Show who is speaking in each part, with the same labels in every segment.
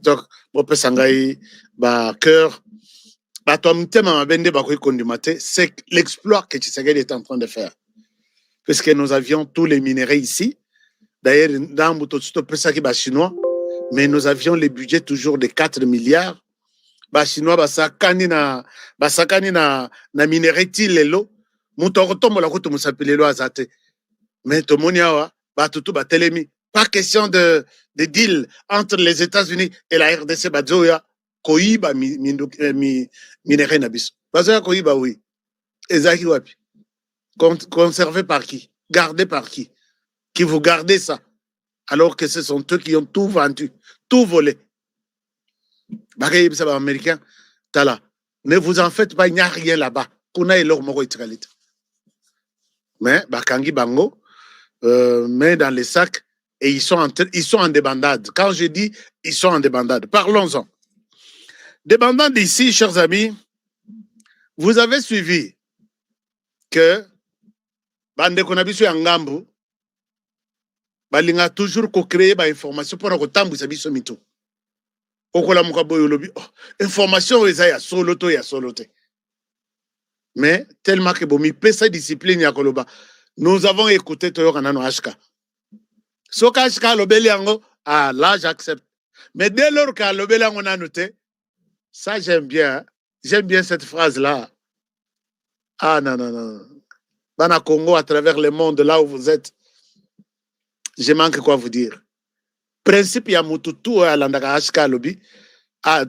Speaker 1: TikTok, Bope Sangai, cœur, c'est l'exploit que Tshisekedi est en train de faire. Puisque nous avions tous les minéraux ici. D'ailleurs, dans Moutotsito, chinois, mais nous avions les budgets toujours de 4 milliards. Chinois, basakani na minéraux lelo. Moutokotomo la koto musapilelo azate. Mais Tomoniawa, Batutu Batelemi. Pas question de deal entre les États-Unis et la RDC Badzoya. Koiba minéraux nabiso. Bazoya Koiba, oui. Ezaki wapi. Conservé par qui? Gardé par qui? Qui vous gardez ça? Alors que ce sont eux qui ont tout vendu, tout volé. Bagaïb, ça va américain. Tala. Ne vous en faites pas, il n'y a rien là-bas. Kuna et leur moro itralit. Mais, Bakangi Bango, met dans les sacs et ils sont en débandade. Quand je dis ils sont en débandade, parlons-en. Débandade ici, chers amis, vous avez suivi que Bande Konabisu Yangambu, Balinga toujours co-créer ba information pour que ça biso mito. Okola mukaboyo lobi, information ya soloto ya solote. Mais tellement que bomi pesa discipline ya koloba. Nous avons écouté Toyo Kanano HK. Soka HK lobeli yango, là j'accepte. Mais dès lors que lobeli yango na noté, ça j'aime bien. J'aime bien cette phrase là. Non. Bana Congo à travers le monde là où vous êtes. Je manque quoi vous dire. Principe ya mututu à landaka HK lobby.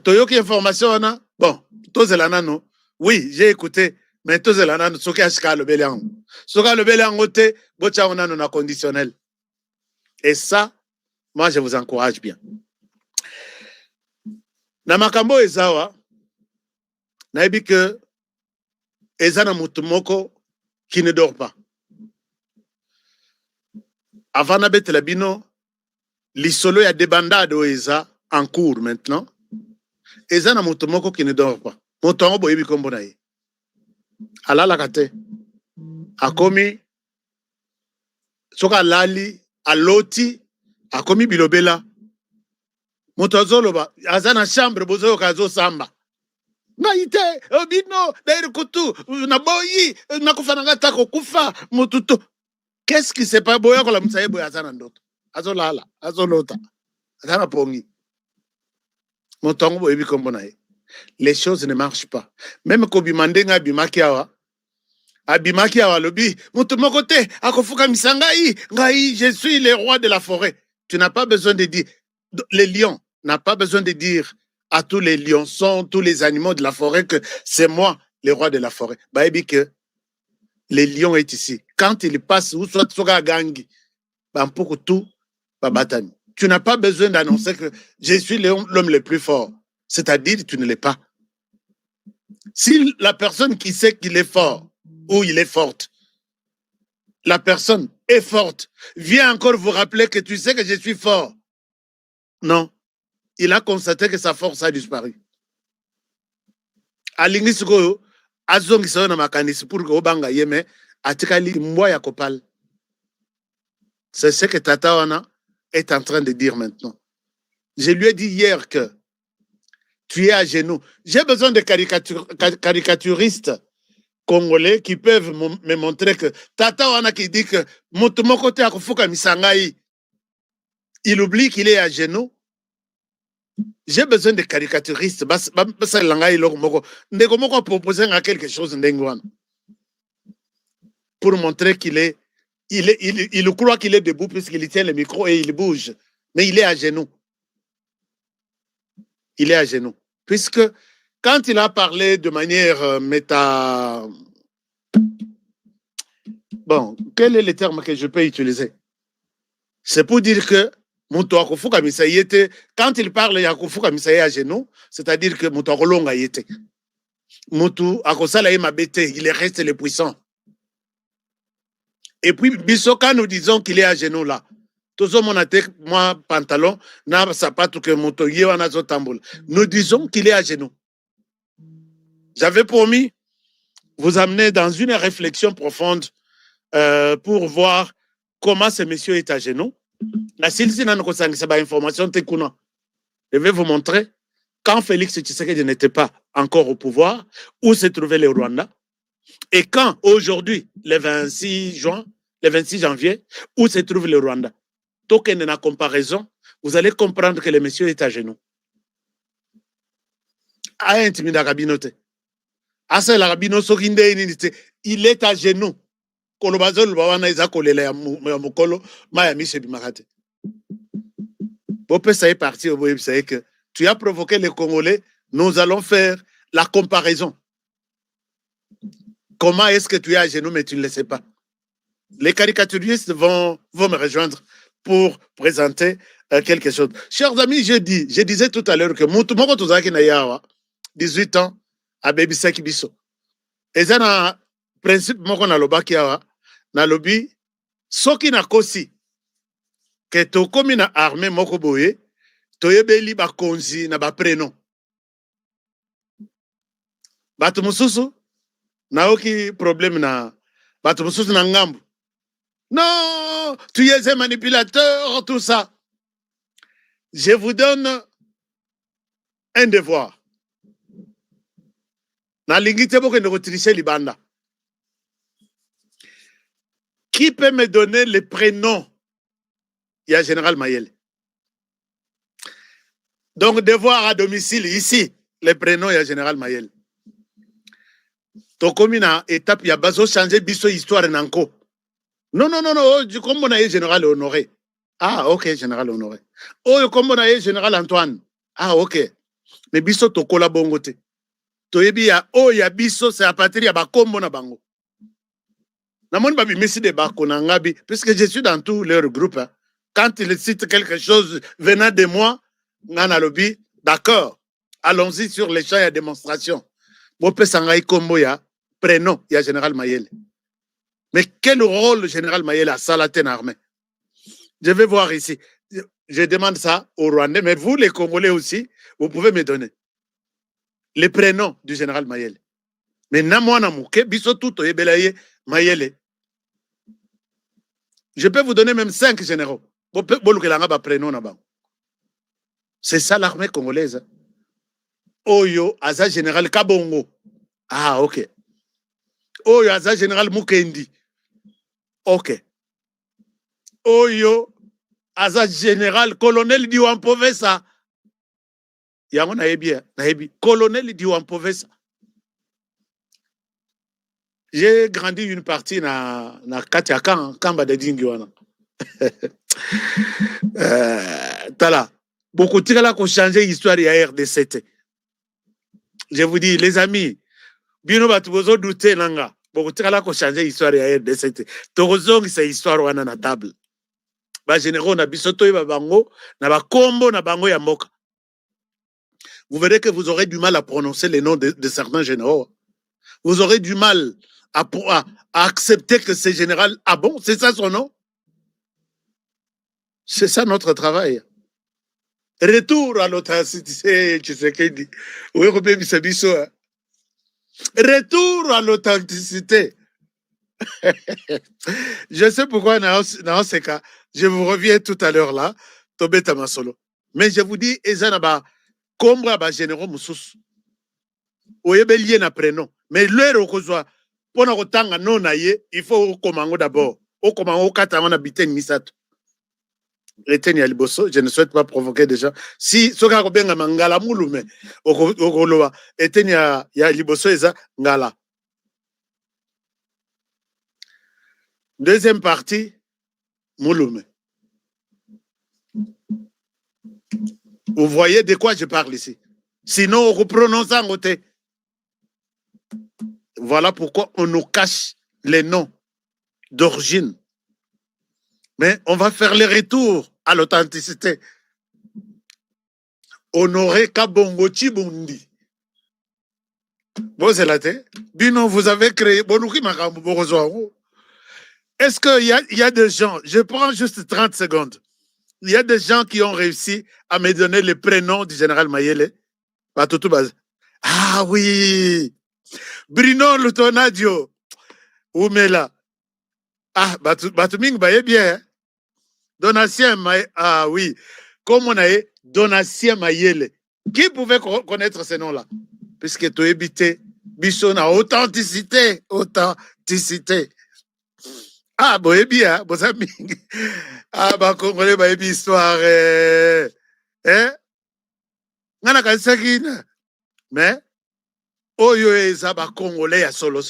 Speaker 1: Toyo qui information na. Bon, tozelana no. Oui, j'ai écouté. Mais tozelana no soki HK lobby liango. Soka lobby liango te bocha ona no na conditionnel. Et ça, moi je vous encourage bien. Na makambo ezawa na ebi que ezana mutumoko qui ne dort pas. Avant d'abet la bino, l'isolo ya débandade oeza en cours maintenant. Ezana mutumoko qui ne dort pas. Mutongo boyebi kombo na ye. Alala kate. Akomi soka lali aloti akomi bilobela. Mutazoloba azana chambre bozo kazo samba. Na ite obino d'ailleurs kutu na boyi na kufananga tako kufa mututo. Qu'est-ce qui s'est pas boya ko la mutsaye boya azana ndoto. Azolala, azolota. Azana pongi. Mutongo boyebi kombo na ye. Les choses ne marchent pas. Même Kobi Mandenga Bimakiawa, Abimakiawa Lobi, Mutumokote, Akofuka Misangai, Ngai, je suis le roi de la forêt. Tu n'as pas besoin de dire, les lions, n'a pas besoin de dire à tous les lions, tous les animaux de la forêt que c'est moi, le roi de la forêt. Baïbi que les lions est ici. Quand il passe, ou soit Soga Gangi, pour tout, Babatani. Tu n'as pas besoin d'annoncer que je suis l'homme le plus fort. C'est-à-dire que tu ne l'es pas. Si la personne qui sait qu'il est fort ou il est forte, la personne est forte, vient encore vous rappeler que tu sais que je suis fort. Non. Il a constaté que sa force a disparu. Alingi suko azongi sayo na makanisi pour que obanga yeme atikali mwa ya kopal. C'est ce que Tata Wana est en train de dire maintenant. Je lui ai dit hier que tu es à genoux. J'ai besoin de caricaturistes congolais qui peuvent me montrer que Tata Wana qui dit que mon côté à Kufuka Misangai, il oublie qu'il est à genoux. J'ai besoin de caricaturistes. Pour proposer quelque chose pour montrer il croit qu'il est debout puisqu'il tient le micro et il bouge. Mais il est à genoux. Il est à genoux. Puisque quand il a parlé de manière Bon, quel est le terme que je peux utiliser? C'est pour dire que quand il parle à genoux, c'est-à-dire que il reste le puissant. Et puis, Bisoka, nous disons qu'il est à genoux là. Moi, pantalon, nous disons qu'il est à genoux. J'avais promis vous amener dans une réflexion profonde pour voir comment ce monsieur est à genoux. La silsina no kosangisa ba information te kuna. Je vais vous montrer quand Félix Tshisekedi n'était pas encore au pouvoir, où se trouvait le Rwanda, et quand aujourd'hui, le 26 juin, le 26 janvier, où se trouve le Rwanda. Donc, il y a une comparaison, vous allez comprendre que le monsieur est à genoux. Il est à genoux. Tu as provoqué les Congolais, nous allons faire la comparaison. Comment est-ce que tu es à genoux, mais tu ne le sais pas? Les caricaturistes vont me rejoindre pour présenter quelque chose. Chers amis, je disais tout à l'heure que Moko Tozaki Nayawa, 18 ans, à Baby Saki Biso. Et ça, na principe, Moko Nalobaki Yawa, Nalobi, Soki na Kosi, que Tokomi na armée Moko Boye, Toyebeli ba konzi na ba prénom. Batu mususu, naoki problème na, batu mususu na ngambu. Non, tu es un manipulateur, tout ça. Je vous donne un devoir. Qui peut me donner le prénom? Il y a Général Mayele. Donc, devoir à domicile, ici, le prénom, il y a Général Mayele. Tokomina, étape, il y a besoin de changer biso histoire nanko. Non, du combo na Général Honoré. Ah, ok, Général Honoré. Oh, combo na Général Antoine. Ah, ok. Mais biso tokola bongote. Toyebi ya oh ya biso c'est à partir ya ba combo na bango. Namoni babi messi de bako na ngabi puisque je suis dans tous leurs groupes. Hein. Quand ils citent quelque chose venant de moi, ngana lobi, d'accord. Allons-y sur les champs et démonstration. Bope sangai combo ya prénom ya Général Mayele. Mais quel rôle le Général Mayele a salaté en armée? Je vais voir ici. Je demande ça aux Rwandais, mais vous les Congolais aussi, vous pouvez me donner les prénoms du Général Mayele. Mais namwana mouke, biso tout yebelaye Mayele. Je peux vous donner même 5 généraux. C'est ça l'armée congolaise. Oyo, Aza Général Kabongo. Ah, ok. Oyo, Aza Général Mukendi. Ok. Oyo, Aza Général Colonel Diwampovesa. Yango naebi. Colonel Diwampovesa. J'ai grandi une partie na Katiakan, Kamba de Dingiwana. Tala. Beaucoup de gens ont changé l'histoire de la RDC. Je vous dis, les amis, bino batubozo douter nanga. Beaucoup de gens ont changé l'histoire de la RDC. Torozong, c'est l'histoire wana na table. Ba généraux na bisoto ba bango, na ba kombo na bango ya moka. Vous verrez que vous aurez du mal à prononcer les noms de certains généraux. Vous aurez du mal à accepter que ce général, ah bon, c'est ça son nom? C'est ça notre travail. Retour à l'authenticité, tu sais qu'il dit. Oui, retour à l'authenticité. Je sais pourquoi dans ce cas, je vous reviens tout à l'heure là, Tobé Tamasolo. Mais je vous dis, Ezanaba, Kombra ba généraux Moussous. Oyebe lié na prénom. Mais l'heure au Kozwa, pour nous retanga non aye, il faut au Komango d'abord. Au Komango Katamana Biten Misato. Reteni Aliboso, je ne souhaite pas provoquer des gens. Si soka kobenga mangala mulume okoloa eteni ya liboso eza ngala. Deuxième partie mulume. Vous voyez de quoi je parle ici. Sinon on reprononce en côté. Voilà pourquoi on nous cache les noms d'origine. Mais on va faire le retour à l'authenticité. Honoré Kabongo Chibundi. Bon, c'est la tête. Bino, vous avez créé. Est-ce qu'il y a des gens, je prends juste 30 secondes. Il y a des gens qui ont réussi à me donner le prénom du général Mayele. Ah oui. Bruno Lutonadio. Oumela. Ah, Batuming Baye bien. Donatien, ah oui. comme on a Donatien Mayele. Qui pouvait connaître ce nom-là? Puisque tu habité, biso na authenticité, authenticité. Ah, boyebi, hein, bon ami. Ah, bah, Congolais, boyebi histoire, Ngana kansaki, mais, oyo eza ba Congolais à solo.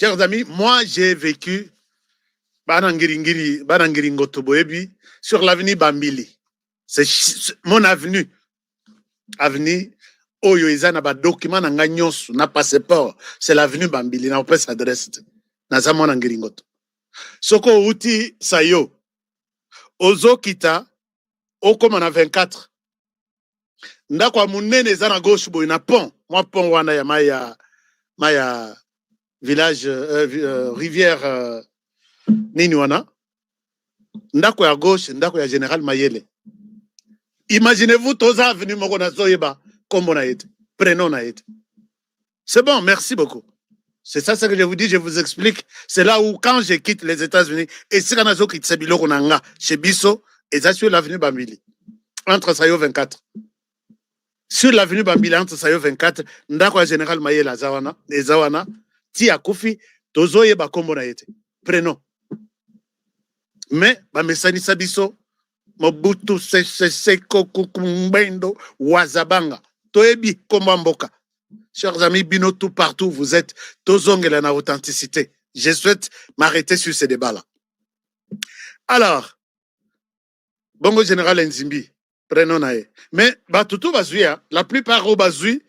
Speaker 1: Chers amis, moi, j'ai vécu, Banangiringoto boyebi, sur l'avenue Bambili. C'est mon avenue. Avenue, oyo eza na ba document na nga nyonso, na passeport, c'est l'avenue Bambili, na opesa adresse. Na za mwana Ngiringoto. Soko uti sayo, ozo kita, okoma na 24. Ndako ya munene eza na gauche boy na pont. Moi pont wana ya maya village rivière nini wana. Ndako ya gauche, ndako ya Général Mayele. Imaginez-vous toza avenue moko na zoyeba kombo na yete, prénom na yete. C'est bon, merci beaucoup. C'est ça ce que je vous dis, je vous explique. C'est là où quand je quitte les États-Unis et si kana zo quitte biloko nanga chez Bisso et ça sur l'avenue Bambili entre Sayo 24. Sur l'avenue Bambili entre Sayo 24, ndako ya Général Mayele Zawana, ti akufi tozoyeba kombo na yete. Prénom. Mais ba mesani sabiso Mobutu Seko Kukumbendo Wazabanga Toebi Komamboka. Chers amis, bino tout partout vous êtes, tozongela na authenticité. Je souhaite m'arrêter sur ces débats-là. Alors, Bongo Général Nzimbi, prenons nae. Mais batutu bazui, la plupart au bazui,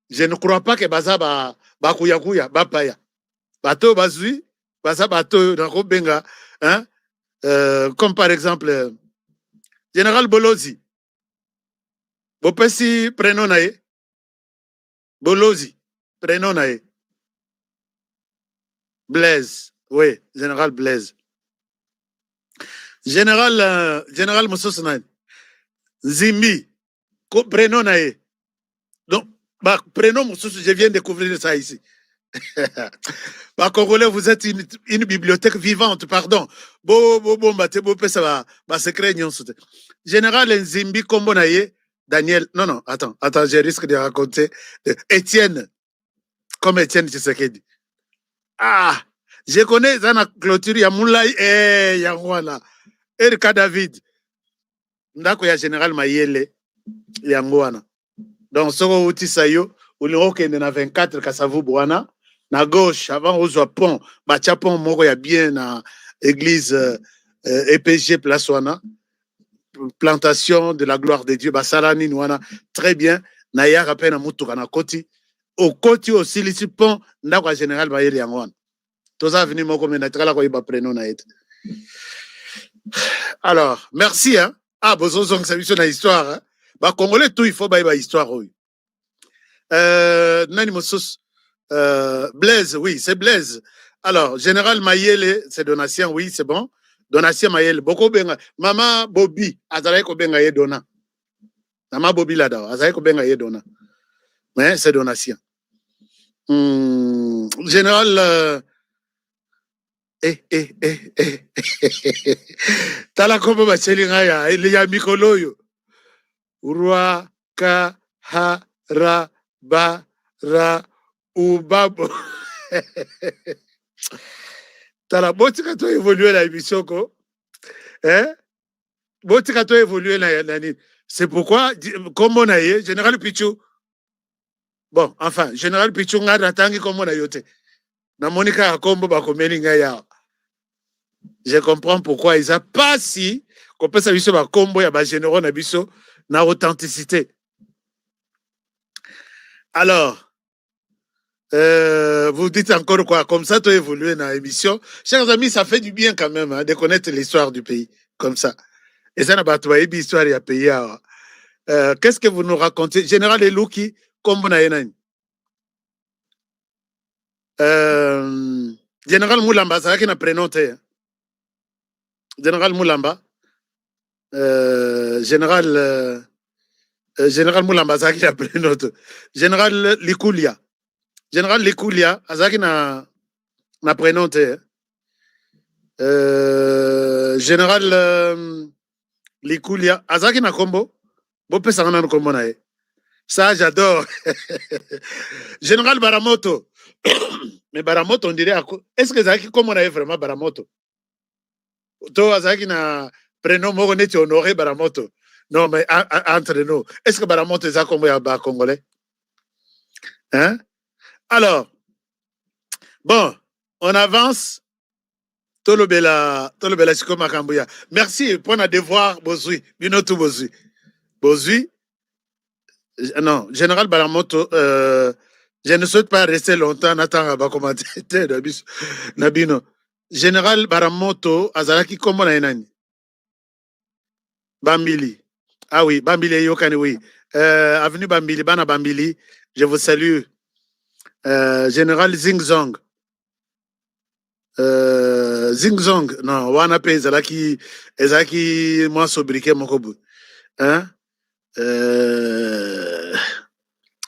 Speaker 1: je ne crois pas que baza ba kuya bapaya. Bato bazui, baza bato na benga, hein, comme par exemple Général Bolozi. Bopesi prénom nae. Bolozi. Prénom nae. Blaise. Oui, Général Blaise. Général Moussos Nae. Zimbi. Prénom nae. Donc, prénom Moussos, je viens de découvrir ça ici. Congolais, vous êtes une bibliothèque vivante, pardon. Secret. Général Nzimbi Kombo nae. Daniel, non, attends, je risque de raconter. Étienne, comme Étienne Tshisekedi. Ah, je connais Zana Clôture, ya Moulay, ya voilà. Erika David. Ndako ya Général Mayele, ya Ngwana. Donc, soko uti sayo, ulingo kende na 24 Kasavu Bwana, na gauche, avant ozwa pont, bacha pont moko ya bien na église EPG Place Wana. Plantation de la gloire de Dieu, Basalani Nouana, très bien. Naya rappelle à Moutoura na Koti. Au Koti aussi, ici, pont, n'a général Bayeri Yangwan. Tous ça venu mon commun naturel, quoi, il va prendre na été. Alors, merci, hein. Ah, besoin de ça, c'est une histoire, hein. Bah, Congolais, tout, il faut bailler histoire, oui. Nani Mossos, Blaise, oui, c'est Blaise. Alors, général Mayele, c'est Donatien, oui, c'est bon. Donatien Mayele, beaucoup benga. Mama Bobby, azalai ko benga ye dona. Mama Bobby là da, azalai ko benga ye dona. Mais c'est Donatien. Général Tala kombo ba chelinga ya, ili ya mikoloyo. Roi ka ha ra ba ra ubabo. Tala botika to évoluer la émission ko. Hein? Botika to évoluer la nini. C'est pourquoi comme on a eu Général Pichou. Bon, enfin, Général Pichou ngada tangi comme on a yote. Na Monica Akombo ba komeli ngaya. Je comprends pourquoi ils a pas si qu'on peut savoir ba kombo ya ba généraux na biso na authenticité. Alors vous dites encore quoi? Comme ça, tu évolué dans l'émission. Chers amis, ça fait du bien quand même hein, de connaître l'histoire du pays. Comme ça. Et ça n'a pas trouvé l'histoire du pays. Qu'est-ce que vous nous racontez? Général Elouki, comme vous n'avez Général Moulamba, ça qui n'a prénoté. Général Moulamba. Général Moulamba, ça qui n'a prénoté. Général Likoulia. Général Likoulia, Azaki na prénoté. Général Likulia, Azaki na kombo, Bopé Sangana no kombo na ye. Ça, j'adore. Général Baramoto. Mais Baramoto, on dirait, est-ce que Zaki kombo na ye vraiment Baramoto? To Azaki na prénom moko neti honoré Baramoto. Non, mais entre nous, est-ce que Baramoto est kombo ya ba congolais? Hein? Alors, bon, on avance. Tolobela Siko Makambuya. Merci pour un devoir, Bozui. Binotu Bozui. Bozui, non, Général Baramoto, je ne souhaite pas rester longtemps en attendant à commenter. Nabino. Général Baramoto, Azalaki, comment on a Bambili. Ah oui, Bambili, Yokani, oui. Avenue Bambili, Bana Bambili, je vous salue. Général Zingzong. Zingzong, non, wana pe ezalaki mwa sobriquet moko bout. Hein?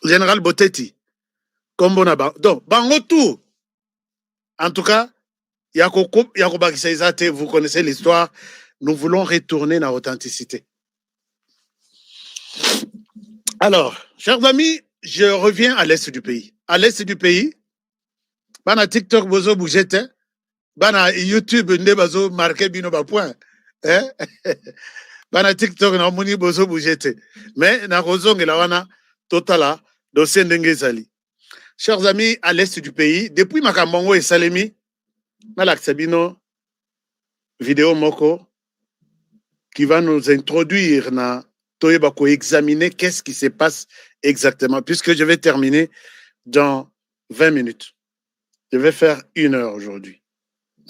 Speaker 1: Général Boteti. Kombo na ba. Donc, bango tout. En tout cas, Yakoba Kisaizate, vous connaissez l'histoire. Nous voulons retourner dans l'authenticité. Alors, chers amis, je reviens à l'est du pays. À l'est du pays, bana TikTok bozo bougete. Bana YouTube nde bazo marqué bino ba point. Hein? Bana TikTok na moni bozo bougete. Mais na kozonge la wana totala dossier ndenge zali. Chers amis, à l'est du pays, depuis Makambongo et Salemi, Malaksabino, vidéo moko, qui va nous introduire na Toyebako examiner qu'est-ce qui se passe exactement, puisque je vais terminer dans 20 minutes. Je vais faire 1 heure aujourd'hui.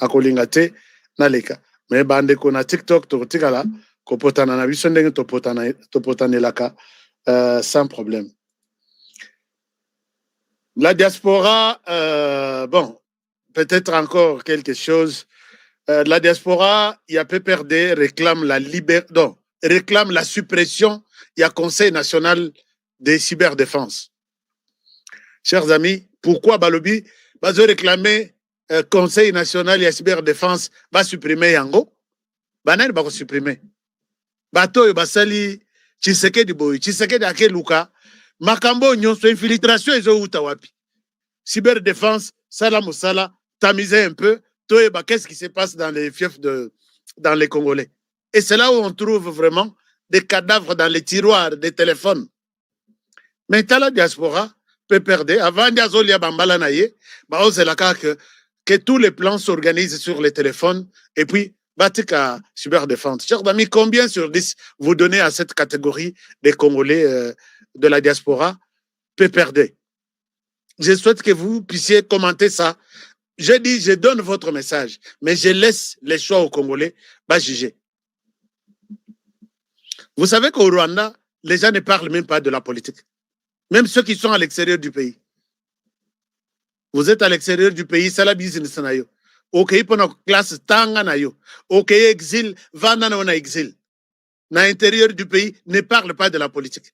Speaker 1: Akolingate, naleka. Mais bande ko na TikTok, tokotikala, kopotana na biso ndenge topotanelaka, sans problème. La diaspora, bon, peut-être encore quelque chose. La diaspora, il y a PPRD, réclame la liberté, non, réclame la suppression, il y a Conseil national de cyberdéfense. Chers amis, pourquoi Balobi va réclamer Conseil national de cyberdéfense va supprimer Yango? Banane va supprimer. Bato basali Tshisekedi boy, Tshisekedi akeluka. Makambo nyonso infiltration ezo uta wapi. Cyberdéfense, sala musala, tamiser un peu, toeba qu'est-ce qui se passe dans les fiefs dans les Congolais. Et c'est là où on trouve vraiment des cadavres dans les tiroirs des téléphones. Mais dans la diaspora, peut perdre, avant d'Azolia Bambala Naye, que tous les plans s'organisent sur les téléphones et puis Batika cyberdéfense. Chers amis, combien sur 10 vous donnez à cette catégorie des Congolais de la diaspora peut perdre? Je souhaite que vous puissiez commenter ça. Je dis, je donne votre message, mais je laisse les choix aux Congolais, va juger. Vous savez qu'au Rwanda, les gens ne parlent même pas de la politique. Même ceux qui sont à l'extérieur du pays. Vous êtes à l'extérieur du pays, c'est la business. Ok, pour notre classe, tanga na yo. Ok, exil, vana na exil. Dans l'intérieur du pays, ne parle pas de la politique.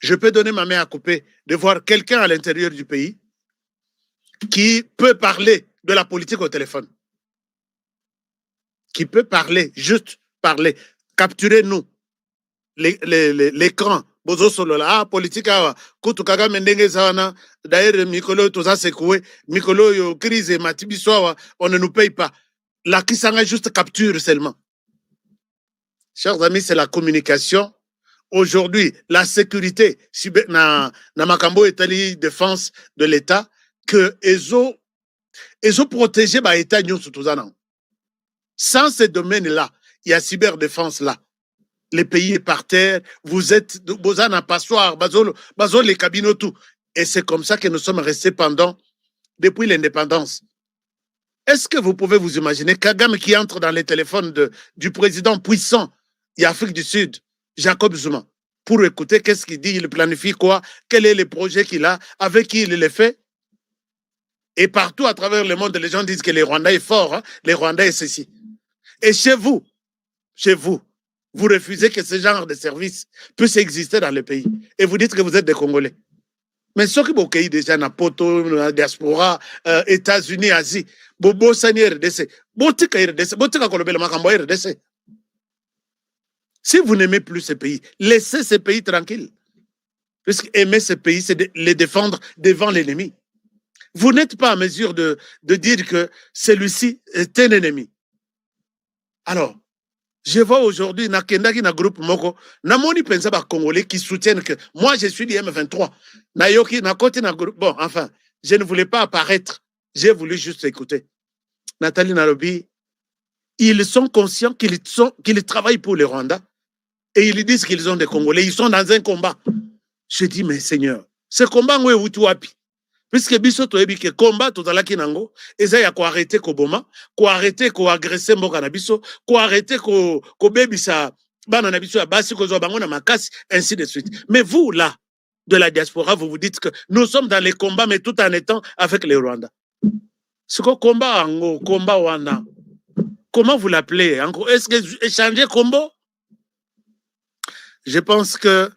Speaker 1: Je peux donner ma main à couper de voir quelqu'un à l'intérieur du pays qui peut parler de la politique au téléphone. Qui peut parler, juste parler. Capturez-nous l'écran. Bozo solo la politique awa kutu kagame ndenge sana d'ailleurs mikolo toza sekoué mikolo yo crise matibiso on ne nous paye pas la kisanga juste capture seulement. Chers amis, c'est la communication. Aujourd'hui, la sécurité na makambo etali défense de l'État que ezo protégé ba État nyonso tozana. Sans ce domaine-là, il y a cyberdéfense là. Le pays est par terre, vous êtes bozana passoire, bazol les cabines tout. Et c'est comme ça que nous sommes restés depuis l'indépendance. Est-ce que vous pouvez vous imaginer Kagame qui entre dans les téléphones du président puissant d'Afrique du Sud, Jacob Zuma, pour écouter qu'est-ce qu'il dit, il planifie quoi, quel est le projet qu'il a, avec qui il le fait? Et partout à travers le monde, les gens disent que les Rwandais est fort, hein? Les Rwandais est ceci. Et chez vous, vous refusez que ce genre de service puisse exister dans le pays. Et vous dites que vous êtes des Congolais. Mais ce qui est déjà dans Poto, dans la diaspora, États-Unis, Asie, Bobo Sani RDC, Botika RDC, Botika Kolobele Makambo RDC. Si vous n'aimez plus ce pays, laissez ce pays tranquille. Puisque aimer ce pays, c'est de les défendre devant l'ennemi. Vous n'êtes pas en mesure de dire que celui-ci est un ennemi. Alors, je vois aujourd'hui, na kendaki na groupe moko, na moni pensa ba Congolais qui soutiennent que moi je suis du M23. Na yoki, na côté na groupe. Bon, enfin, je ne voulais pas apparaître. J'ai voulu juste écouter. Nathalie Nalobi, ils sont conscients qu'ils travaillent pour le Rwanda et ils disent qu'ils ont des Congolais. Ils sont dans un combat. Je dis, mais Seigneur, ce combat, où est-ce que puisque biso toyebi ke combat tozalaki nango eza ya ko arrêter ko boma ko arrêter ko agresser mboka na biso ko arrêter ko bebisa bana na biso ya basi ko zo bango na makasi ainsi de suite. Mais vous là de la diaspora vous vous dites que nous sommes dans les combats mais tout en étant avec les Rwandais. Ce combat ango combat wana comment vous l'appelez? Est-ce que échanger combo? Je pense que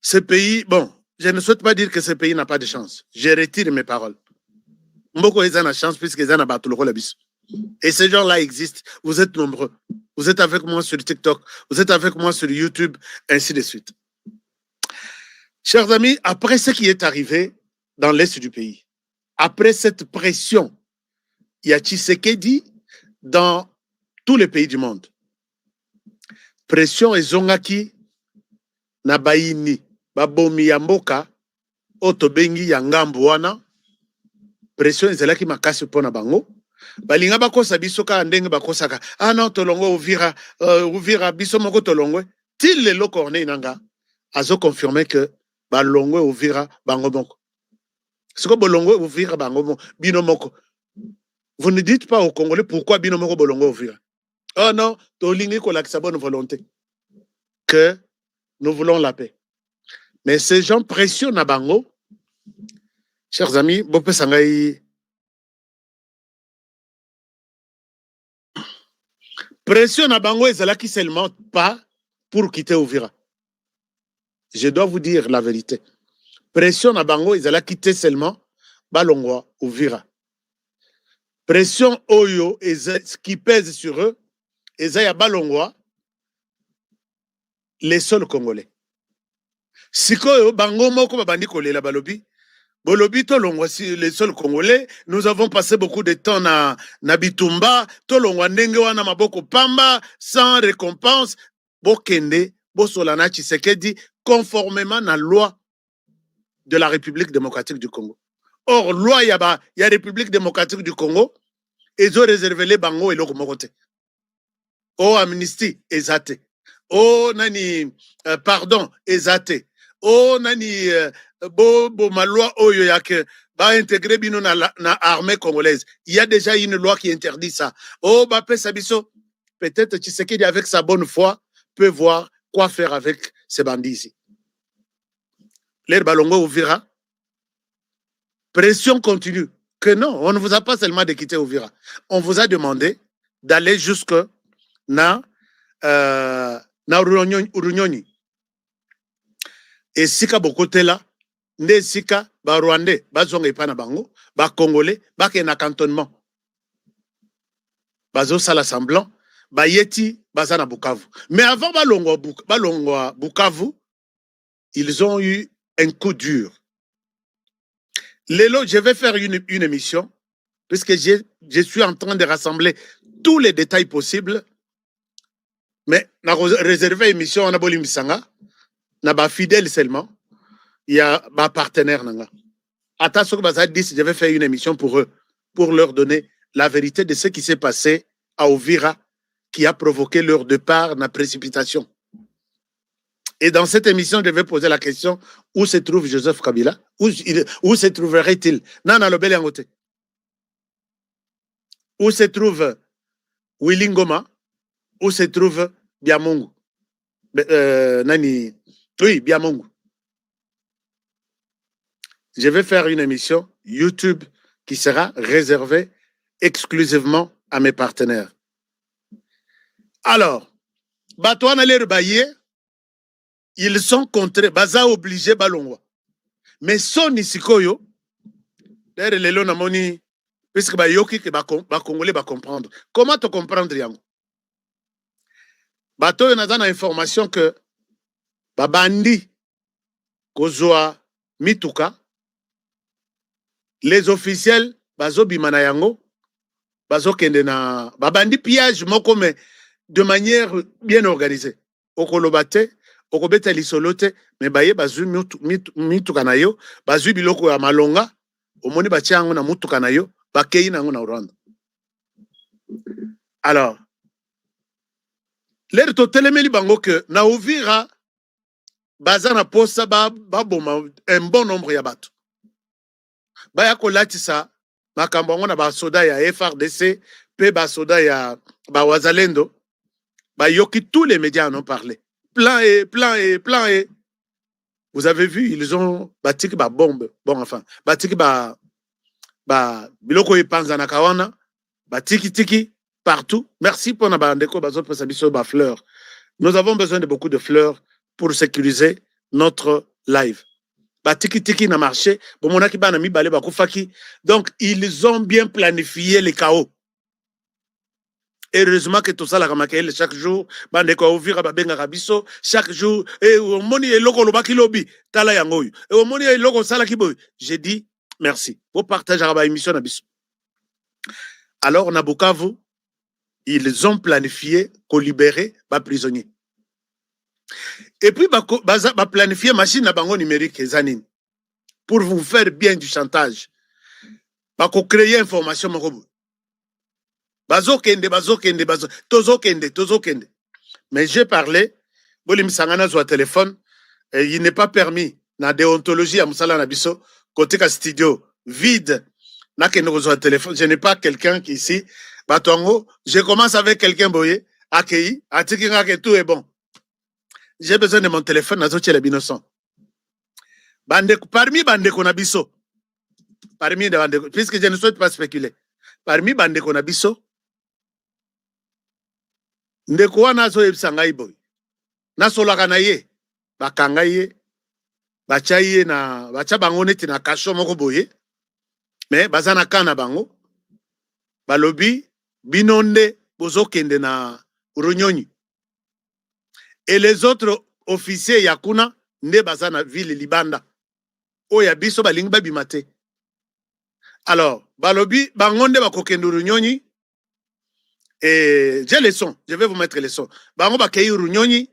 Speaker 1: ce pays, bon, je ne souhaite pas dire que ce pays n'a pas de chance. Je retire mes paroles. Mboko ils ont la chance puisqu'ils ont la battle. Et ces gens-là existent. Vous êtes nombreux. Vous êtes avec moi sur TikTok. Vous êtes avec moi sur YouTube, ainsi de suite. Chers amis, après ce qui est arrivé dans l'est du pays, après cette pression, il y a Tshisekedi dans tous les pays du monde. Pression et zongaki na baini babomi ya mboka otobengi ya ngambu wana pression ezalaki makasi pona bango balinga bakosa biso ka ndenge bakosaka non tolongo Uvira biso moko tolongwe til lelo Corneille nanga azo confirmer que balongwe Uvira bango moko siko bolongwe Uvira bango moko bino moko. Vous ne dites pas aux Congolais pourquoi bino moko bolongwe Uvira. Oh non, tolingi ko lakisa bonne volonté que nous voulons la paix. Mais ces gens pressionnent à bango. Chers amis, Bopé Sangaï, pression à bango et là qui seulement pas pour quitter Uvira. Je dois vous dire la vérité. Pression à bango et là quitter seulement Balongwa Uvira. Pression Oyo et ce qui pèse sur eux et Zaya Balongwa les seuls Congolais. Sikoyo bango moko babandi kolela balobi bolobi tolongwa si les seuls Congolais. Nous avons passé beaucoup de temps na bitumba tolongwa ndenge wana maboko pamba sans récompense bokende bosolana Tshisekedi conformément à la loi de la République démocratique du Congo. Or loi ya République démocratique du Congo ils ont réservé les bango et loko mokote. Oh amnistie ezate. Oh nani pardon ezate. Oh nani bo ma loi oyo yake ba intégrer bino na armée congolaise. Il y a déjà une loi qui interdit ça. Oh ba pesa biso peut-être Tshisekedi avec sa bonne foi peut voir quoi faire avec ces bandits ici. L'air balongo Uvira. Pression continue. Que non, on ne vous a pas seulement de quitter Uvira. On vous a demandé d'aller jusque na Runyoni. Et sika bokote là, ne sika ba Rwandais, ba zonga ipana bango, ba Congolais, ba ke na cantonnement. Bazo sala semblant, ba yeti bazana Bukavu. Mais avant balongwa Bukavu, ils ont eu un coup dur. Lélo, je vais faire une émission, puisque je suis en train de rassembler tous les détails possibles. Mais na réservé émission on a boli misanga na ba fidèle seulement il y a ba partenaire nanga attention que bazali 10 je vais faire une émission pour eux pour leur donner la vérité de ce qui s'est passé à Uvira qui a provoqué leur départ na précipitation. Et dans cette émission je vais poser la question où se trouve Joseph Kabila, où se trouverait-il nana lobele yangote, où se trouve Willy Ngoma, où se trouve Biamungu. Oui, Biamungu. Je vais faire une émission YouTube qui sera réservée exclusivement à mes partenaires. Alors, Batouana les rebaillés, ils sont contrés, Baza obligé Balongwa. Mais son isikoyo, d'ailleurs, les lona moni, puisque Bayoki, que Congolais va comprendre. Comment te comprendre, Yango? bato oyo naza na information que babandi kozwa mituka, les officiels bazobima na yango, bazokende na babandi pillage moko mais de manière bien organisée. Okoloba te, okobeta lisolo te, mais baye bazwi mituka na yo, bazwi biloko ya malonga, omoni batia yango na mutuka na yo, bakei nango na Rwanda. Alors, l'air totelemeli bango que na Uvira baza na posa baboma un bon nombre ya bato. Baya kolatisa makambo yango na basoda ya FRDC, pe basoda ya bawazalendo, bayoki tous les médias en ont parlé. Plan et plan et plan et. Vous avez vu, ils ont batiki ba bombe, bon enfin, batiki ba biloko epanza na kawana, batiki tiki partout. Merci pour na bandeko bazot pesa biso ba fleurs. Nous avons besoin de beaucoup de fleurs pour sécuriser notre live. Batiki tiki na marché, bomonaki bana mibale bakufaki. Donc ils ont bien planifié les chaos. Heureusement que tout ça la ramakel chaque jour, bandeko Uvira babenga rabiso chaque jour et au moni eloko lobaki lobi tala yango et au moni eloko sala kiboy. J'ai dit merci. Vous partagez la émission na biso. Alors na Bukavu, ils ont planifié qu'on libérer les prisonniers. Et puis ba planifier machine na bango numérique zanine pour vous faire bien du chantage. Ba ko créer information moko. Bazokende. Mais j'ai parlé, Bolim Sangana sur téléphone, et il n'est pas permis, na déontologie à Moussala Nabiso, côté ka studio, vide, na kendo sur téléphone, je n'ai pas quelqu'un qui ici, Batongo, je commence avec quelqu'un boye, accueilli, atikinga que tout est bon. J'ai besoin de mon téléphone, nazo tchele binoson. Parmi bandeko Nabiso, parmi bandeko, puisque je ne souhaite pas spéculer, parmi bandeko Nabiso, ndeko wana azo yebisa ngai boy nasolaka na ye bakanga ye bacha ye na bacha bango neti na kasho moko boye mais baza na kana bango balobi binonde bozokende na Runyonyi et les autres officiers ya kuna nde baza na ville Libanda oya biso balingi babima te. Alors balobi bango nde bakokende Runyonyi. Et j'ai les sons, je vais vous mettre les sons. Bango bakei Runyonyi,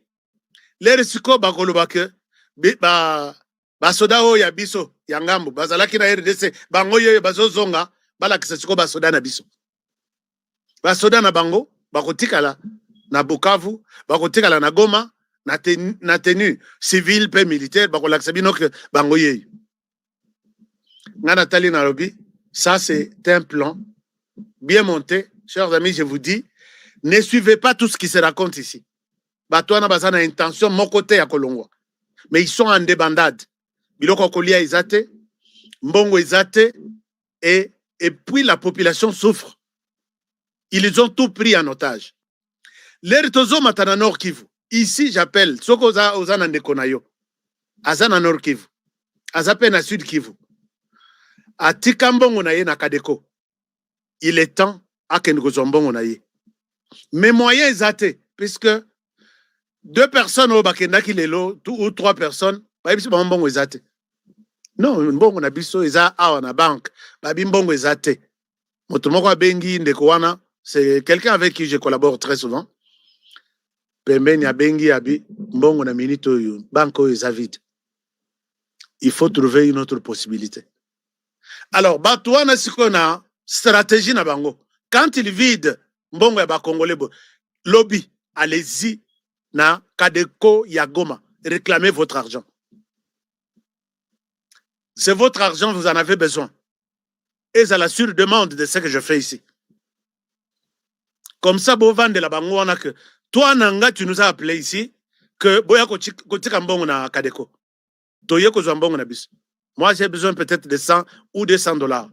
Speaker 1: les resiko bakolo bake, basoda o ya biso, yangambo, bazalaki na RDC, bango yo bazozonga, balakisa siko basoda na biso. Basoda na bango, bakotikala na Bukavu, bakotikala na Goma, na tenue civile pe militaire, bakolakisa bino que bango ye. Ngana tali na lobi, ça c'est un plan bien monté. Chers amis, je vous dis, ne suivez pas tout ce qui se raconte ici. Batouana bazana intention, mon côté à Kolongwa. Mais ils sont en débandade. Biloko Kolia Izate, Mbongo Izate, et puis la population souffre. Ils ont tout pris en otage. L'Ertozo Matana Nord Kivu. Ici, j'appelle, Sokoza Ozana Ndekonayo, Azana Nord Kivu, Azapena Sud Kivu, à Tikambongo Naye Nakadeko. Il est temps à Kengozombongo Naye. Mais moyens exacts, puisque 2 personnes au Bakenda qui lelo, 2 ou 3 personnes, baibisi bongo exact. Non, bongo na biso eza awa na banque, babi bongo exact. Motomoko bengi ndeko wana, c'est quelqu'un avec qui je collabore très souvent. Pembeni ya bengi abi bongo na minito yo, banque eza vide. Il faut trouver une autre possibilité. Alors, batouana sikona stratégie na bango. Quand il vide mbongo ya ba Congolais lobby, allez-y na Kadeko Yagoma, réclamez votre argent. C'est votre argent, vous en avez besoin. Et c'est la sur-demande de ce que je fais ici. Comme ça, Bovan de la bango wana que toi nanga tu nous as appelé ici que boya kotika mbongo na Kadeko. Toye ko mbongo na bis. Moi j'ai besoin peut-être de 100 ou $200.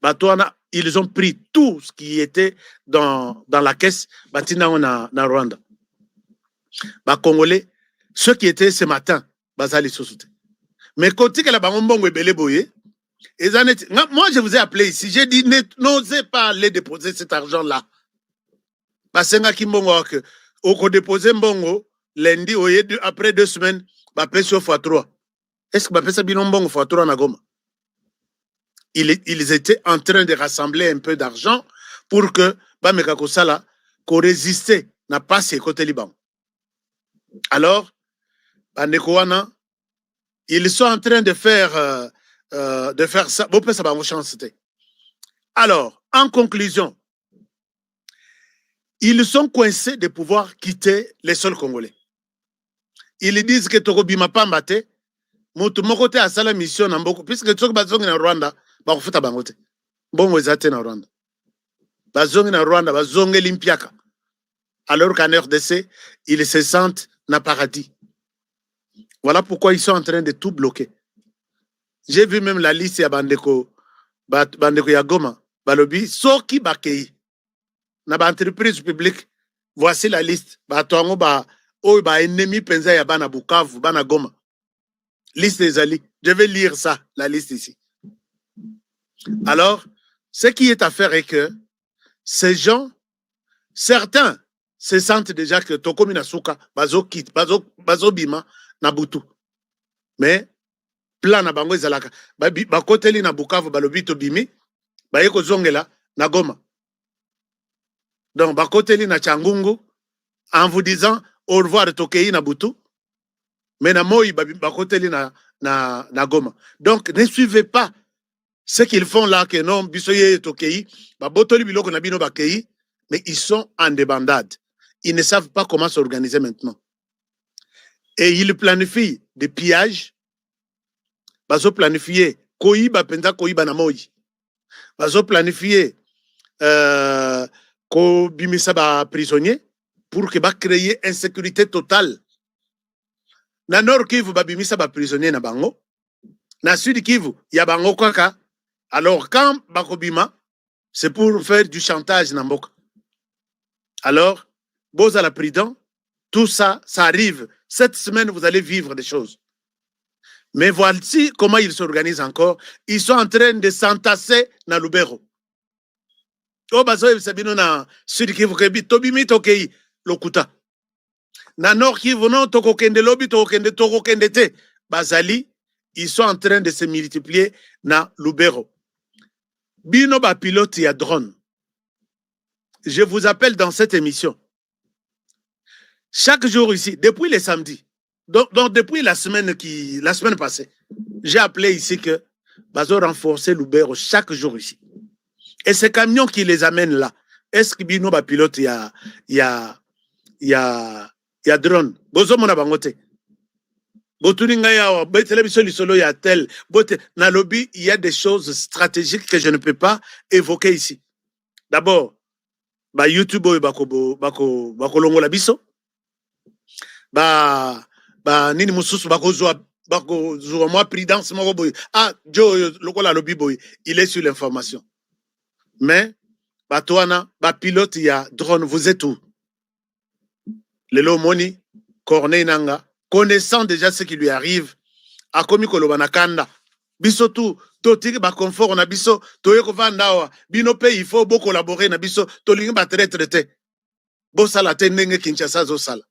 Speaker 1: Batouana, ils ont pris tout ce qui était dans la caisse, Batina na Rwanda. Ba Congolais, ceux qui étaient ce matin, Bazali Sosute. Mais quand il y a bongo ebele boye, moi je vous ai appelé ici, j'ai dit n'osez pas aller déposer cet argent-là. Basenga kimbongo que Oko déposé mbongo lundi après 2 semaines ba pèse x3. Est-ce que ba pèse bino mbongo x3 na Goma? Ils étaient en train de rassembler un peu d'argent pour que ba meka kosala ko résister na passe côté Liban. Alors bandeko wana ils sont en train de faire ça. Bon, ça va vous chancer. Alors, en conclusion, ils sont coincés de pouvoir quitter les sols congolais. Ils disent que Tokobima Pambate, Motumokote a sa mission en beaucoup, puisque Tok Bazong en Rwanda, Bakufuta Bangote. Bon, vous êtes en Rwanda. Bazong en Rwanda, Bazong Limpiaka. Alors qu'en RDC, ils se sentent na paradis. Voilà pourquoi ils sont en train de tout bloquer. J'ai vu même la liste ya Bandeko ya Goma, Balobi, Soki Bakei. Na ba entreprise publique, voici la liste. Ba tongo ba ennemi penza ya bana Bukavu, bana Goma. Liste des alliés. Je vais lire ça, la liste ici. Alors, ce qui est à faire est que ces gens, certains se sentent déjà que Tokomi Nasuka, Bazo quitte, Bazo Bima, Nabutu. Mais, plan na bango ezalaka. Bakoteli na Bukavu, Balobi to Bimi, Bayeko Zongela, na Goma. Donc, bakoteli na Changungu, en vous disant au revoir Tokei na Butu, mais na Moi, bakoteli na Goma. Donc, ne suivez pas ce qu'ils font là, que non, Bisoye Tokei, Babotoli Biloko na Bino Bakei, mais ils sont en débandade. Ils ne savent pas comment s'organiser maintenant. Et ils planifient des pillages, bazo planifier Koiba Penda Koiba na Moi, bazo planifier ko bimisa ba prisonnier pour que ba créer insécurité totale. Na Nord Kivu ba bimisa ba prisonnier na bango, na Sud Kivu ya bango kaka. Alors quand bakobima, c'est pour faire du chantage na mboka. Alors boza la prudent, tout ça, ça arrive. Cette semaine, vous allez vivre des choses. Mais voici comment ils s'organisent encore. Ils sont en train de s'entasser dans Lubero. Oh, bazo sabino na Sud Kivu kebi tobimi tokei lokuta. Na Nord Kivu non tokokende lobi tokokende te. Bazali, ils sont en train de se multiplier na Lubero. Bino ba pilote ya drone. Je vous appelle dans cette émission. Chaque jour ici, depuis les samedis, donc depuis la semaine passée, j'ai appelé ici que Bazo renforcer Lubero chaque jour ici. Et ces camions qui les amènent là, est-ce que Bino ba pilote ya drone? Bozo mona bangote. Botuninga ya télévision lisolo ya tel. Bote na lobby, il y a des choses stratégiques que je ne peux pas évoquer ici. D'abord, ba YouTube bako longola biso. Nini mususu bako moi prudence moko boy. Ah, Joe lokola lobby boy, il est sur l'information. Mais batoana ba pilote ya drone, vous êtes où? Lelo Moni, Corneille Nanga, connaissant déjà ce qui lui arrive, a commis kolobanakanda. Biso tout, totiki ba confort na biso, toyeko vandawa, bino pe il faut beaucoup collaborer na biso, tolingi ba traité. Bo sala te ndenge Kinshasa zo sala.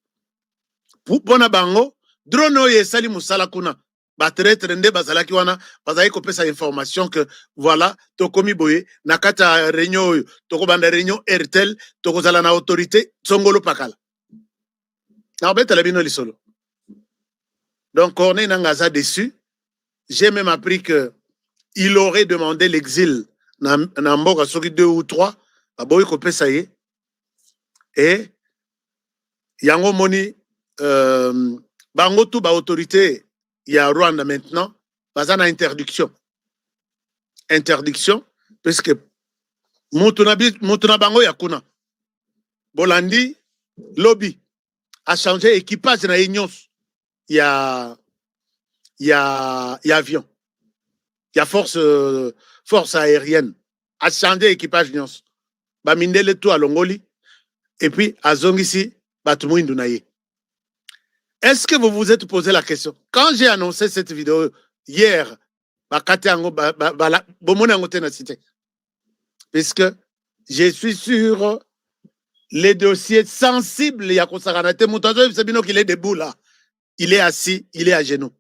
Speaker 1: Pona bango, drone oye sali musala kuna. Ba traité nde bazalaki wana, bazali ko pesa information que voilà, to komi boye, nakata réunion, to ko banda réunion RTL, to ko zala na autorité, songolo pakala. Donc, Corneille Nangaza déçu. J'ai même appris qu'il aurait demandé l'exil dans Mboka sur 2 ou 3. Et Yango Moni, Bango tout ba autorité, il y a Rwanda maintenant, bazana interdiction. Interdiction, parce que Mutuna Bango Yakuna. Bolandi, lobby. A changé équipage na union. Il y a avion. Il y a force aérienne. A changé équipage union. Ba mindele tout à Longoli. Et puis, à Zongisi, Batumuindu naye. Est-ce que vous vous êtes posé la question? Quand j'ai annoncé cette vidéo hier, puisque je suis sur les dossiers sensibles, il y a Kosaranate Moutazo, c'est bien qu'il est debout là. Il est assis, il est à genoux.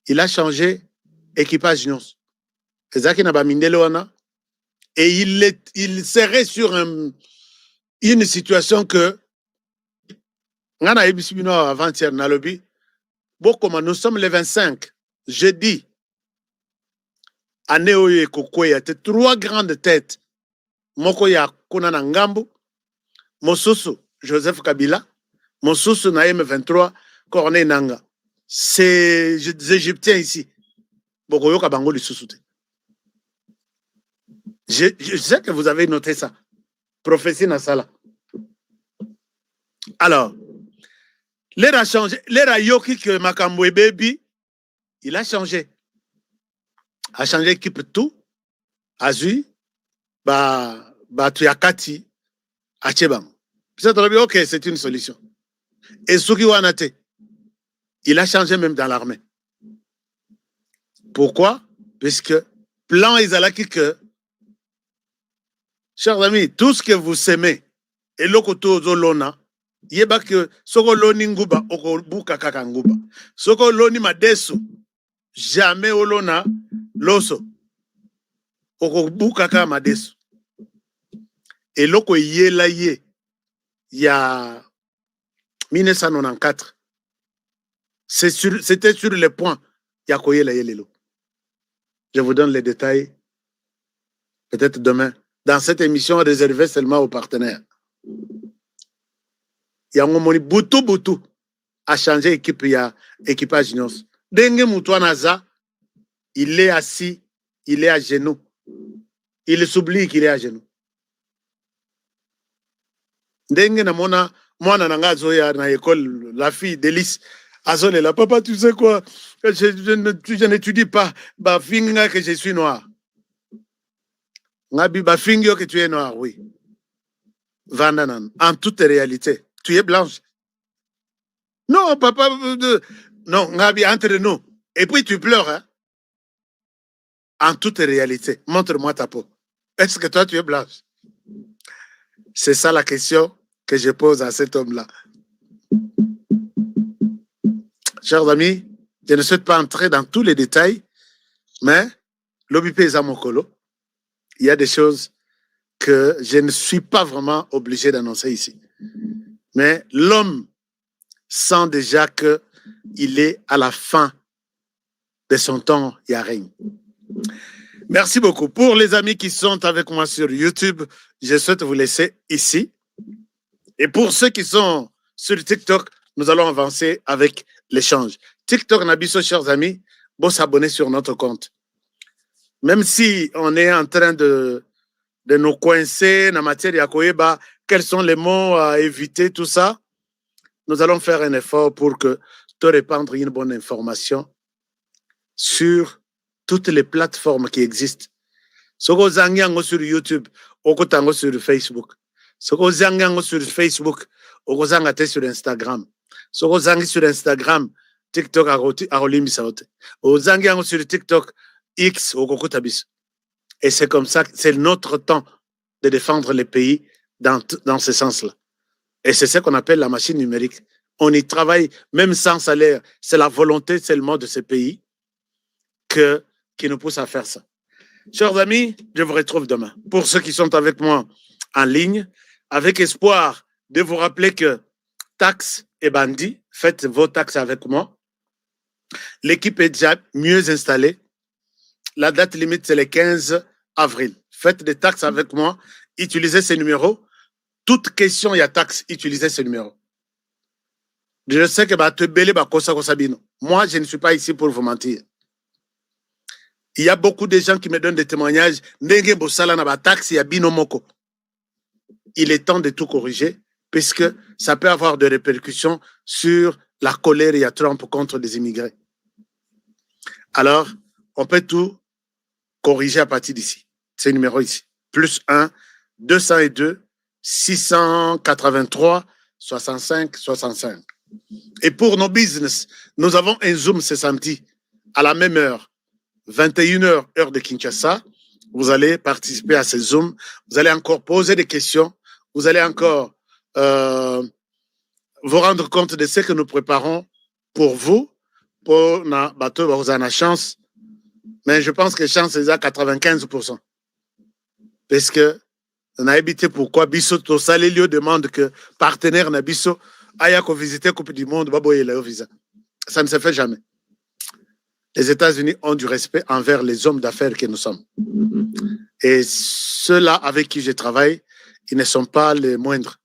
Speaker 1: Il a changé équipage Nyons. Ezaki na bamindele wana. Et il serait sur une situation que, avant-hier, Nalobi, nous sommes les 25, jeudi, à Neoye Kokoya, trois grandes têtes. Mokoya Kunana Ngambu, Mosusu, Joseph Kabila, Mosusu na M23, Corneille Nanga. C'est des Égyptiens ici. Bokoyoka Bango Lissusute. Je sais que vous avez noté ça. Prophétie Nasala. Alors, l'air a changé. L'air a yoki que Makambwe Baby, il a changé. A changé équipe tout. Azui, Tuyakati, Achebam. Ok, c'est une solution. Et Suki Wanate, il a changé même dans l'armée. Pourquoi? Puisque plan Izalaki que, chers amis, tout ce que vous semez, et l'okoto zolona, yeba que soko loni nguba, oko buka kaka nguba. Soko loni madesu, jamais olona loso, oko buka kaka madesu. Et loko yela ye, il y a 1994. C'était sur les points. Yakoyela yelelo. Je vous donne les détails, peut-être demain, dans cette émission réservée seulement aux partenaires. Yangomoni Boutou a changé équipe, il y a équipage Nyons. Dengue Moutouanaza, il est assis, il est à genoux. Il s'oublie qu'il est à genoux. Dengue Namona, moi nanga zoya na école, la fille d'Élise, Azole là, papa, tu sais quoi? Je n'étudie pas. Bah, finga que je suis noir. Ngabi, bah, finga que tu es noir, oui. Vandanan, en toute réalité, tu es blanche. Non, papa, non, Ngabi, entre nous. Et puis tu pleures, hein? En toute réalité, montre-moi ta peau. Est-ce que toi, tu es blanche? C'est ça la question que je pose à cet homme-là. Chers amis, je ne souhaite pas entrer dans tous les détails, mais l'OBP est à mon colo. Il y a des choses que je ne suis pas vraiment obligé d'annoncer ici. Mais l'homme sent déjà qu'il est à la fin de son temps, il y a règne. Merci beaucoup. Pour les amis qui sont avec moi sur YouTube, je souhaite vous laisser ici. Et pour ceux qui sont sur TikTok, nous allons avancer avec l'échange. TikTok, Nabiso, chers amis, bon s'abonner sur notre compte. Même si on est en train de nous coincer dans la matière de Koeba, quels sont les mots à éviter, tout ça, nous allons faire un effort pour que te répandre une bonne information sur toutes les plateformes qui existent. Soko zangiango sur YouTube, okotango sur Facebook. Soko zangiango sur Facebook, okozangate sur Instagram. Soko zangi sur Instagram, TikTok arolimi saote. Ozangiango sur TikTok, X okokotabis. Et c'est comme ça, c'est notre temps de défendre les pays dans ce sens-là. Et c'est ce qu'on appelle la machine numérique. On y travaille même sans salaire. C'est la volonté seulement de ces pays qui nous pousse à faire ça. Chers amis, je vous retrouve demain. Pour ceux qui sont avec moi en ligne, avec espoir de vous rappeler que taxes et bandits, faites vos taxes avec moi. L'équipe est déjà mieux installée. La date limite, c'est le 15 avril. Faites des taxes avec moi. Utilisez ces numéros. Toute question, il y a taxe. Utilisez ces numéros. Je sais que moi, je ne suis pas ici pour vous mentir. Il y a beaucoup de gens qui me donnent des témoignages. Il est temps de tout corriger puisque ça peut avoir des répercussions sur la colère et à Trump contre les immigrés. Alors, on peut tout corriger à partir d'ici. C'est le numéro ici. Plus 1, 202, 683, 65, 65. Et pour nos business, nous avons un Zoom ce samedi à la même heure. 21h, heure de Kinshasa, vous allez participer à ce Zoom. Vous allez encore poser des questions vous allez encore vous rendre compte de ce que nous préparons pour vous, pour na bateau, vous avez la chance, mais je pense que chance est à 95%. Parce que on a habité pourquoi Bisso, tout ça, les lieux demandent que partenaire na Bisso aille visiter la Coupe du Monde, baboye le visa. Ça ne se fait jamais. Les États-Unis ont du respect envers les hommes d'affaires que nous sommes. Et ceux-là avec qui je travaille, ils ne sont pas les moindres.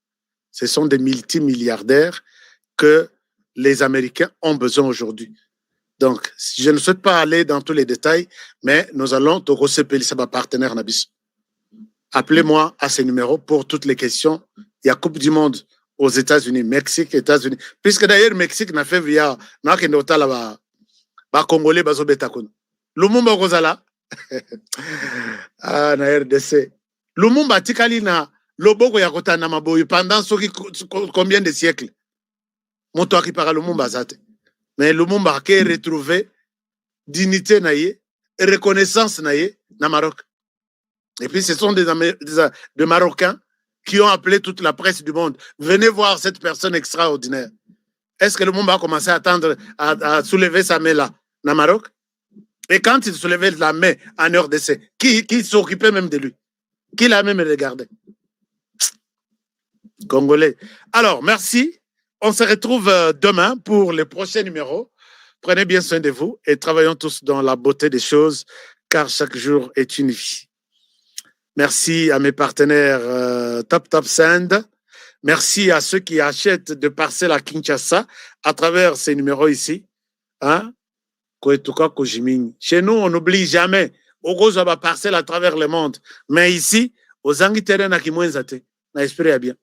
Speaker 1: Ce sont des multimilliardaires que les Américains ont besoin aujourd'hui. Donc, je ne souhaite pas aller dans tous les détails, mais nous allons te recevoir les partenaires Nabis. Appelez-moi à ce numéro pour toutes les questions. Il y a Coupe du Monde aux États-Unis, Mexique, États-Unis. Puisque d'ailleurs, Mexique n'a fait via Nakendota là-bas. Congolais bazo betakono. Lumumba kozala. Ah, na RDC. Lumumba tikali na loboko ya kotana maboyi pendant combien de siècles. Moto akipara Lumumba zate. Mais Lumumba a retrouvé dignité naïe, reconnaissance naïe na Maroc. Et puis ce sont des Marocains qui ont appelé toute la presse du monde. Venez voir cette personne extraordinaire. Est-ce que Lumumba a commencé à soulever sa main là, dans le Maroc? Et quand il soulevait la main en RDC, qui s'occupait même de lui? Qui l'a même regardé? Congolais. Alors, merci. On se retrouve demain pour les prochains numéros. Prenez bien soin de vous et travaillons tous dans la beauté des choses, car chaque jour est une vie. Merci à mes partenaires Top Sand. Merci à ceux qui achètent de parcelles à Kinshasa à travers ces numéros ici. Hein? Chez nous, on n'oublie jamais. Au gros, on va parcelle à travers le monde. Mais ici, aux Angitérens, à qui moins, na esprit bien.